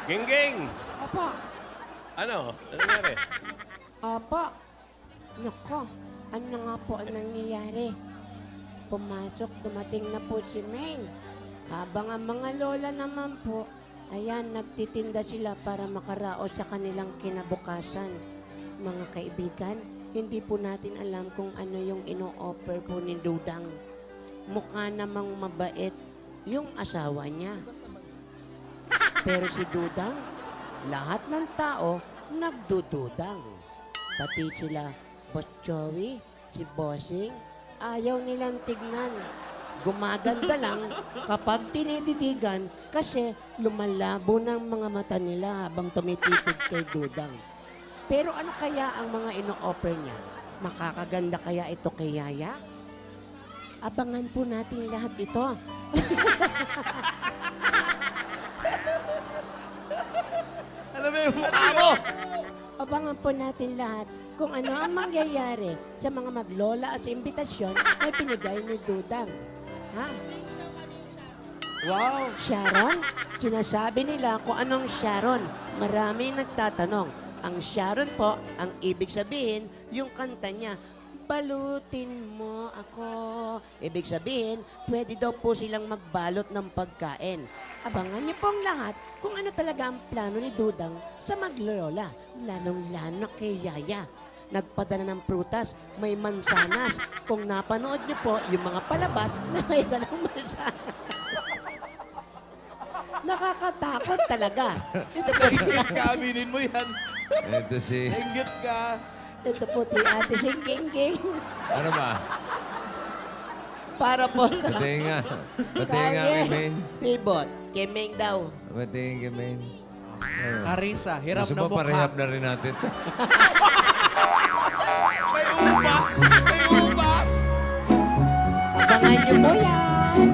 Gingging! Apa, Ano? Ano nangyari? apa. Nako, ano na nga po ang nangyayari? Pumasok, dumating na po si Meng. Habang ang mga lola naman po, ayan, nagtitinda sila para makaraos sa kanilang kinabukasan. Mga kaibigan, hindi po natin alam kung ano yung ino-offer po ni Dudang. Mukha namang mabait yung asawa niya. Pero si Dudang, lahat ng tao nagdududang. Pati sila Boss Joey, si Bossing, ayaw nilang tignan. Gumaganda lang kapag tinititigan kasi lumalabo ng mga mata nila habang tumititig kay Dudang. Pero ano kaya ang mga ino-offer niya? Makakaganda kaya ito kay Yaya? Abangan po natin lahat ito. Alam mo yung mukha mo? Abangan po natin lahat kung ano ang mangyayari sa mga maglola at sa imbitasyon na pinigay ni Dudang. Ha? Wow! Sharon? Sinasabi nila kung anong Sharon. Marami nagtatanong. Ang Sharon po, ang ibig sabihin, yung kanta niya, balutin mo ako. Ibig sabihin, pwede daw po silang magbalot ng pagkain. Abangan niyo pong lahat kung ano talaga ang plano ni Dudang sa maglola, lalong-lalo kay Yaya. Nagpadala ng prutas, may mansanas. Kung napanood niyo po yung mga palabas na may dalang mansanas. Nakakatakot talaga. Ito po, Kaaminin mo yan. Ito si... Inggit ka. ito po si Ate Singking. Ano ba? Para po sa Batiin nga. Batiin nga kay Maine. Pivot. Kemeng daw. Batiin kay Maine. Arisa, hiram Gusto na mo mukha. parehab na rin natin to? May ubas! May ubas! Abangan niyo po yan.